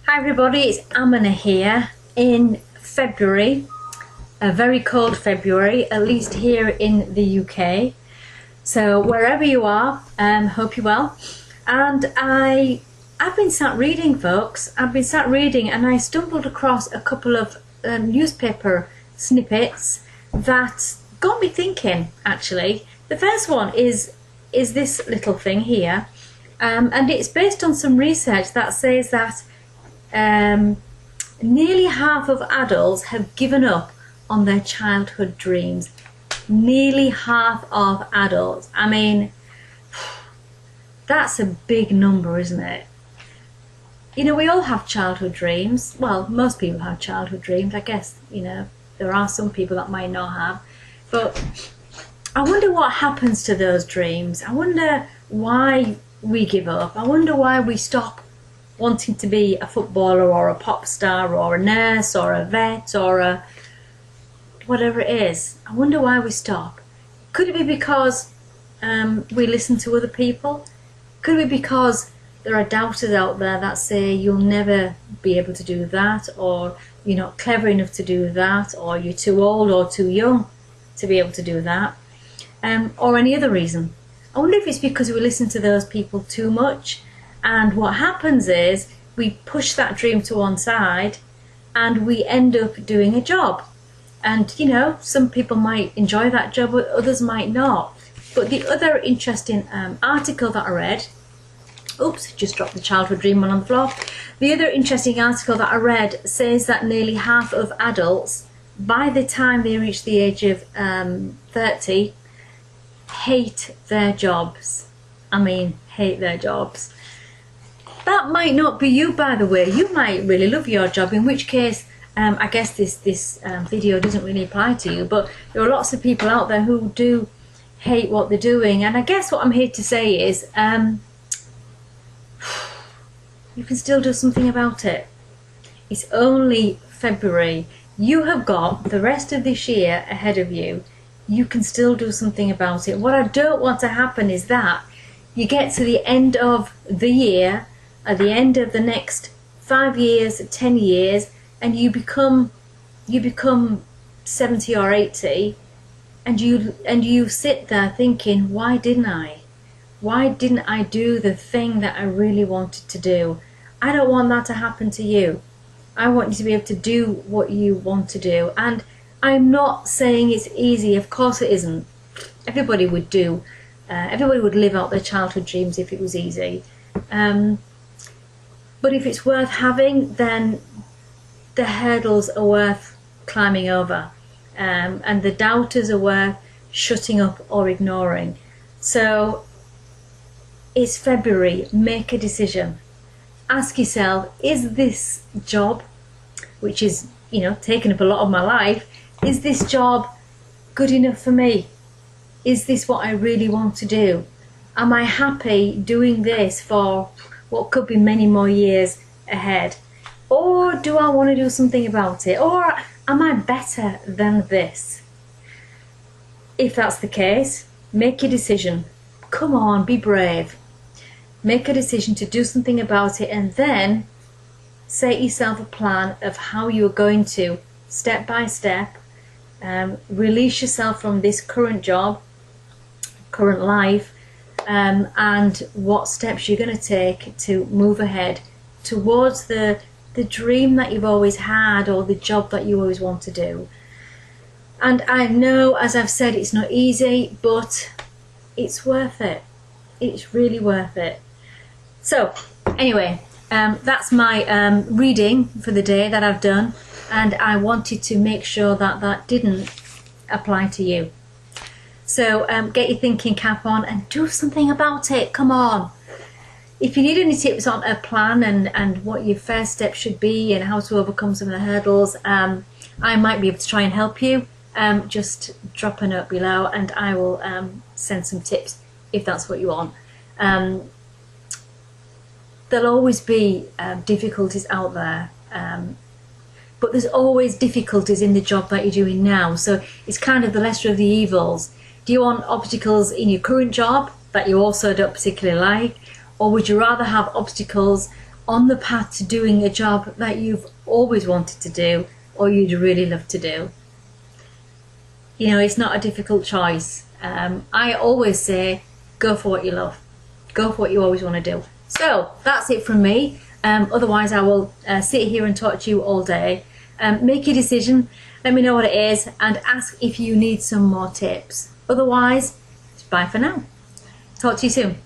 Hi everybody, it's Amana here in February, a very cold February, at least here in the UK. So wherever you are, hope you're well. And I've been sat reading, folks. I've been sat reading and I stumbled across a couple of newspaper snippets that got me thinking, actually. The first one is this little thing here, and it's based on some research that says that nearly half of adults have given up on their childhood dreams. Nearly half of adults. I mean, that's a big number, isn't it? You know, we all have childhood dreams. Well, most people have childhood dreams. I guess, you know, there are some people that might not have. But I wonder what happens to those dreams. I wonder why we give up. I wonder why we stop wanting to be a footballer or a pop star or a nurse or a vet or a whatever it is. I wonder why we stop. Could it be because we listen to other people? Could it be because there are doubters out there that say you'll never be able to do that, or you're not clever enough to do that, or you're too old or too young to be able to do that, or any other reason? I wonder if it's because we listen to those people too much, and what happens is we push that dream to one side and we end up doing a job. And you know, some people might enjoy that job, but others might not. But the other interesting article that I read, oops, just dropped the childhood dream one on the floor. The other interesting article that I read says that nearly half of adults, by the time they reach the age of 30, hate their jobs. I mean, hate their jobs. That might not be you, by the way. You might really love your job, in which case I guess this video doesn't really apply to you, but there are lots of people out there who do hate what they're doing. And I guess what I'm here to say is you can still do something about it. It's only February. You have got the rest of this year ahead of you. You can still do something about it. What I don't want to happen is that you get to the end of the year, at the end of the next 5 years, 10 years, and you become 70 or 80, and you sit there thinking, why didn't I? Why didn't I do the thing that I really wanted to do? I don't want that to happen to you. I want you to be able to do what you want to do. And I'm not saying it's easy. Of course it isn't. Everybody would live out their childhood dreams if it was easy. But if it's worth having, then the hurdles are worth climbing over, and the doubters are worth shutting up or ignoring. So it's February. Make a decision. Ask yourself, is this job, which is, you know, taking up a lot of my life, is this job good enough for me? Is this what I really want to do? Am I happy doing this for what could be many more years ahead? Or do I want to do something about it? Or am I better than this? If that's the case, make your decision. Come on, be brave. Make a decision to do something about it, and then set yourself a plan of how you're going to, step by step, release yourself from this current job, current life, and what steps you're going to take to move ahead towards the dream that you've always had, or the job that you always want to do. And I know, as I've said, it's not easy, but it's worth it. It's really worth it. So anyway, that's my reading for the day that I've done, and I wanted to make sure that that didn't apply to you. So get your thinking cap on and do something about it. Come on. If you need any tips on a plan and what your first step should be and how to overcome some of the hurdles, I might be able to try and help you. Just drop a note below and I will send some tips if that's what you want. There'll always be difficulties out there, but there's always difficulties in the job that you're doing now. So it's kind of the lesser of the evils. Do you want obstacles in your current job that you also don't particularly like? Or would you rather have obstacles on the path to doing a job that you've always wanted to do or you'd really love to do. You know, it's not a difficult choice. I always say, go for what you love. Go for what you always want to do. So that's it from me. Otherwise, I will sit here and talk to you all day. Make your decision. Let me know what it is and ask if you need some more tips. Otherwise, bye for now. Talk to you soon.